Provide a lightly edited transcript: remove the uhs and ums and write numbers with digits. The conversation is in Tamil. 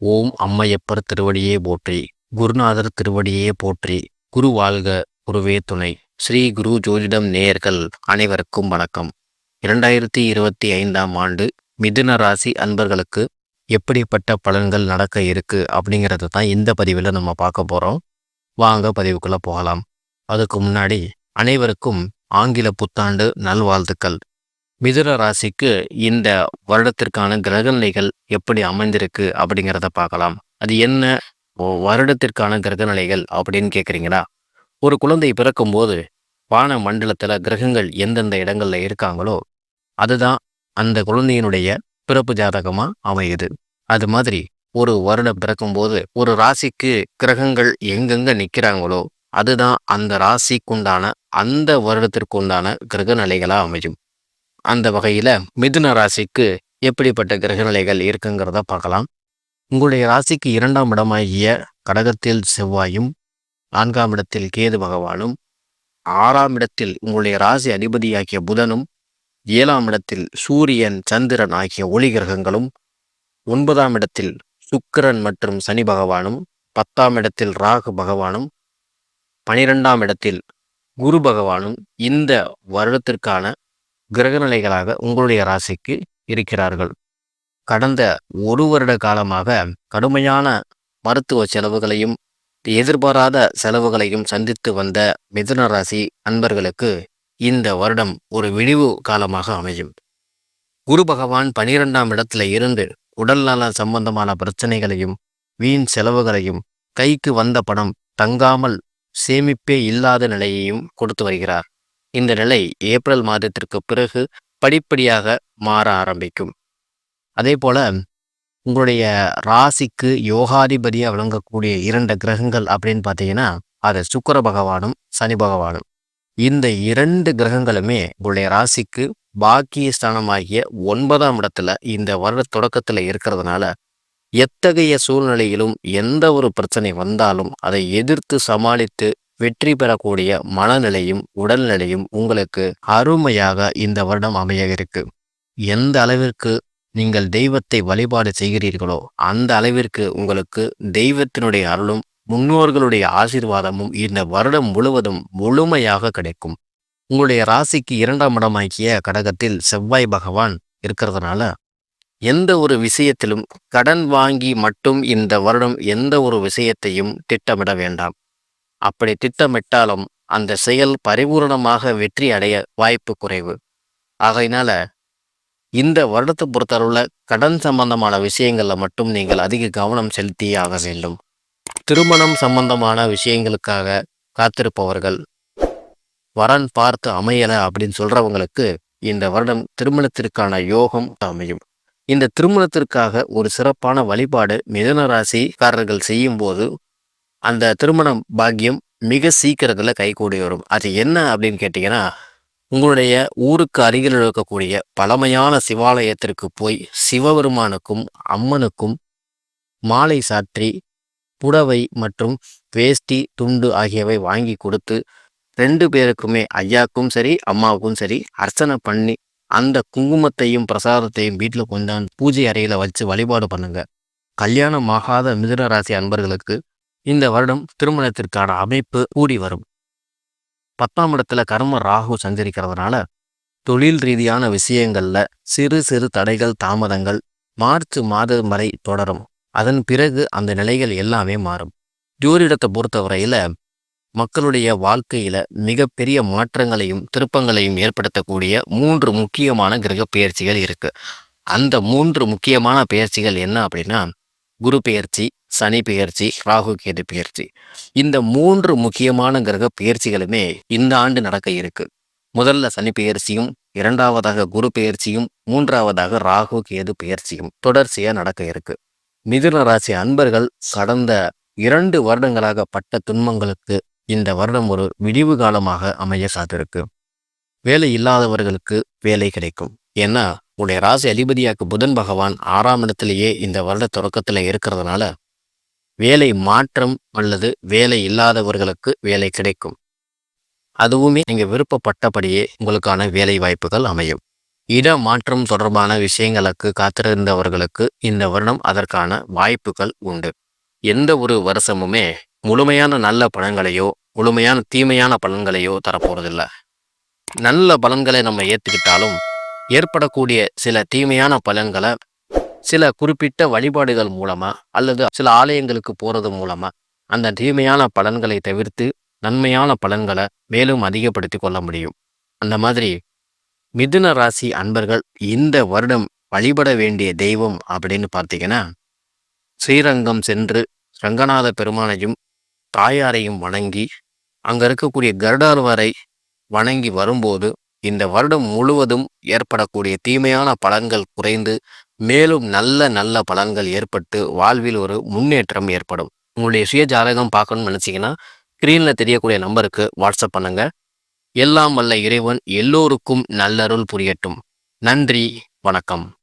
ஓம் அம்மையப்பர் திருவடியே போற்றி. குருநாதர் திருவடியே போற்றி. குரு வாழ்க, குருவே துணை. ஸ்ரீ குரு ஜோதிடம் நேயர்கள் அனைவருக்கும் வணக்கம். 2025ஆம் ஆண்டு மிதுன ராசி அன்பர்களுக்கு எப்படிப்பட்ட பலன்கள் நடக்க இருக்கு அப்படிங்கிறத தான் இந்த பதிவில் நம்ம பார்க்க போகிறோம். வாங்க பதிவுக்குள்ளே போகலாம். அதுக்கு முன்னாடி அனைவருக்கும் ஆங்கில புத்தாண்டு நல்வாழ்த்துக்கள். மிதுன ராசிக்கு இந்த வருடத்திற்கான கிரகநிலைகள் எப்படி அமைந்திருக்கு அப்படிங்கிறத பார்க்கலாம். அது என்ன வருடத்திற்கான கிரகநிலைகள் அப்படின்னு கேட்குறீங்களா? ஒரு குழந்தை பிறக்கும்போது வான மண்டலத்தில் கிரகங்கள் எந்தெந்த இடங்கள்ல இருக்காங்களோ அதுதான் அந்த குழந்தையினுடைய பிறப்பு ஜாதகமாக அமையுது. அது மாதிரி ஒரு வருடம் பிறக்கும்போது ஒரு ராசிக்கு கிரகங்கள் எங்கெங்க நிற்கிறாங்களோ அதுதான் அந்த ராசிக்குண்டான அந்த வருடத்திற்குண்டான கிரகநிலைகளாக அமையும். அந்த வகையில் மிதுன ராசிக்கு எப்படிப்பட்ட கிரகநிலைகள் இருக்குங்கிறத பார்க்கலாம். உங்களுடைய ராசிக்கு 2ஆம் இடமாகிய கடகத்தில் செவ்வாயும், 4ஆம் இடத்தில் கேது பகவானும், 6ஆம் இடத்தில் உங்களுடைய ராசி அதிபதியாகிய புதனும், 7ஆம் இடத்தில் சூரியன் சந்திரன் ஆகிய ஒளி கிரகங்களும், 9ஆம் இடத்தில் சுக்கிரன் மற்றும் சனி பகவானும், 10ஆம் இடத்தில் ராகு பகவானும், 12ஆம் இடத்தில் குரு பகவானும் இந்த வருடத்திற்கான கிரகநிலைகளாக உங்களுடைய ராசிக்கு இருக்கிறார்கள். கடந்த ஒரு வருட காலமாக கடுமையான மருத்துவ செலவுகளையும் எதிர்பாராத செலவுகளையும் சந்தித்து வந்த மிதுன ராசி அன்பர்களுக்கு இந்த வருடம் ஒரு விடிவு காலமாக அமையும். குரு பகவான் 12ஆம் இடத்துல இருந்து உடல்நல சம்பந்தமான பிரச்சனைகளையும் வீண் செலவுகளையும் கைக்கு வந்த பணம் தங்காமல் சேமிப்பே இல்லாத நிலையையும் கொடுத்து வருகிறார். இந்த நிலை ஏப்ரல் மாதத்திற்கு பிறகு படிப்படியாக மாற ஆரம்பிக்கும். அதே போல உங்களுடைய ராசிக்கு யோகாதிபதியாக விளங்கக்கூடிய 2 கிரகங்கள் அப்படின்னு பார்த்தீங்கன்னா அது சுக்கிர பகவானும் சனி பகவானும். இந்த 2 கிரகங்களுமே உங்களுடைய ராசிக்கு பாக்கிய ஸ்தானமாகிய 9ஆம் இடத்துல இந்த வருட தொடக்கத்தில் இருக்கிறதுனால எத்தகைய சூழ்நிலையிலும் எந்த ஒரு பிரச்சனை வந்தாலும் அதை எதிர்த்து சமாளித்து வெற்றி பெறக்கூடிய மனநிலையும் உடல்நிலையும் உங்களுக்கு அருமையாக இந்த வருடம் அமைய இருக்கு. எந்த அளவிற்கு நீங்கள் தெய்வத்தை வழிபாடு செய்கிறீர்களோ அந்த அளவிற்கு உங்களுக்கு தெய்வத்தினுடைய அருளும் முன்னோர்களுடைய ஆசீர்வாதமும் இந்த வருடம் முழுவதும் முழுமையாக கிடைக்கும். உங்களுடைய ராசிக்கு 2ஆம் இடமாகிய கடகத்தில் செவ்வாய் பகவான் இருக்கிறதுனால எந்த ஒரு விஷயத்திலும் கடன் வாங்கி மட்டும் இந்த வருடம் எந்த ஒரு விஷயத்தையும் திட்டமிட வேண்டாம். அப்படி திட்டமிட்டாலும் அந்த செயல் பரிபூரணமாக வெற்றி அடைய வாய்ப்பு குறைவு. ஆகையினால இந்த வருடத்தை பொறுத்தளவுல கடன் சம்பந்தமான விஷயங்கள்ல மட்டும் நீங்கள் அதிக கவனம் செலுத்தியே ஆக வேண்டும். திருமணம் சம்பந்தமான விஷயங்களுக்காக காத்திருப்பவர்கள், வரன் பார்த்து அமையல அப்படின்னு சொல்றவங்களுக்கு இந்த வருடம் திருமணத்திற்கான யோகம் அமையும். இந்த திருமணத்திற்காக ஒரு சிறப்பான வழிபாடு மிதுன ராசிக்காரர்கள் செய்யும் போது அந்த திருமணம் பாக்கியம் மிக சீக்கிரத்தில் கைகூடி வரும். அது என்ன அப்படின்னு கேட்டிங்கன்னா, உங்களுடைய ஊருக்கு அருகில் இருக்கக்கூடிய பழமையான சிவாலயத்திற்கு போய் சிவபெருமானுக்கும் அம்மனுக்கும் மாலை சாற்றி புடவை மற்றும் வேஷ்டி துண்டு ஆகியவை வாங்கி கொடுத்து 2 பேருக்குமே ஐயாவுக்கும் சரி அம்மாவுக்கும் சரி அர்ச்சனை பண்ணி அந்த குங்குமத்தையும் பிரசாதத்தையும் வீட்டில் கொண்டாந்து பூஜை அறையில் வச்சு வழிபாடு பண்ணுங்க. கல்யாணம் ஆகாத மிதுன ராசி அன்பர்களுக்கு இந்த வருடம் திருமணத்திற்கான அமைப்பு கூடி வரும். 10ஆம் இடத்துல கர்ம ராகு சஞ்சரிக்கிறதுனால தொழில் ரீதியான விஷயங்கள்ல சிறு சிறு தடைகள் தாமதங்கள் மார்ச் மாதம் வரை தொடரும். அதன் பிறகு அந்த நிலைகள் எல்லாமே மாறும். ஜோதிடத்தை பொறுத்தவரையில மக்களுடைய வாழ்க்கையில மிகப்பெரிய மாற்றங்களையும் திருப்பங்களையும் ஏற்படுத்தக்கூடிய 3 முக்கியமான கிரக பெயர்ச்சிகள் இருக்கு. அந்த 3 முக்கியமான பெயர்ச்சிகள் என்ன அப்படின்னா குரு பெயர்ச்சி, சனி பெயர்ச்சி, ராகு கேது பெயர்ச்சி. இந்த 3 முக்கியமான கிரக பெயர்ச்சிகளுமே இந்த ஆண்டு நடக்க இருக்கு. முதல்ல சனி பெயர்ச்சியும், 2ஆவதாக குரு பெயர்ச்சியும், 3ஆவதாக ராகு கேது பெயர்ச்சியும் தொடர்ச்சியா நடக்க இருக்கு. மிதுன ராசி அன்பர்கள் கடந்த 2 வருடங்களாக பட்ட துன்பங்களுக்கு இந்த வருடம் ஒரு விடிவு காலமாக அமைய காத்திருக்கு. வேலை இல்லாதவர்களுக்கு வேலை கிடைக்கும். ஏன்னா உடைய ராசி அதிபதியாக்கு புதன் பகவான் 6ஆம் இடத்திலேயே இந்த வருட தொடக்கத்தில் இருக்கிறதுனால வேலை மாற்றம் அல்லது வேலை இல்லாதவர்களுக்கு வேலை கிடைக்கும். அதுவுமே நீங்கள் விருப்பப்பட்டபடியே உங்களுக்கான வேலை வாய்ப்புகள் அமையும். இட மாற்றம் தொடர்பான விஷயங்களுக்கு காத்திருந்தவர்களுக்கு இந்த வருடம் அதற்கான வாய்ப்புகள் உண்டு. எந்த ஒரு வருஷமுமே முழுமையான நல்ல பலன்களையோ முழுமையான தீமையான பலன்களையோ தரப்போறதில்ல. நல்ல பலன்களை நம்ம ஏற்றுக்கிட்டாலும் ஏற்படக்கூடிய சில தீமையான பலன்களை சில குறிப்பிட்ட வழிபாடுகள் மூலமா அல்லது சில ஆலயங்களுக்கு போறது மூலமா அந்த தீமையான பலன்களை தவிர்த்து நன்மையான பலன்களை மேலும் அதிகப்படுத்தி கொள்ள முடியும். அந்த மாதிரி மிதுன ராசி அன்பர்கள் இந்த வருடம் வழிபட வேண்டிய தெய்வம் அப்படின்னு பார்த்தீங்கன்னா, ஸ்ரீரங்கம் சென்று ரங்கநாத பெருமானையும் தாயாரையும் வணங்கி அங்க இருக்கக்கூடிய கருடாழ்வாரை வணங்கி வரும்போது இந்த வருடம் முழுவதும் ஏற்படக்கூடிய தீமையான பலன்கள் குறைந்து மேலும் நல்ல நல்ல பலன்கள் ஏற்பட்டு வாழ்வில் ஒரு முன்னேற்றம் ஏற்படும். உங்களுடைய சுய ஜாதகம் பார்க்கணும்னு நினச்சிங்கன்னா ஸ்க்ரீனில் தெரியக்கூடிய நம்பருக்கு வாட்ஸ்அப் பண்ணுங்க. எல்லாம் வல்ல இறைவன் எல்லோருக்கும் நல்லருள் புரியட்டும். நன்றி, வணக்கம்.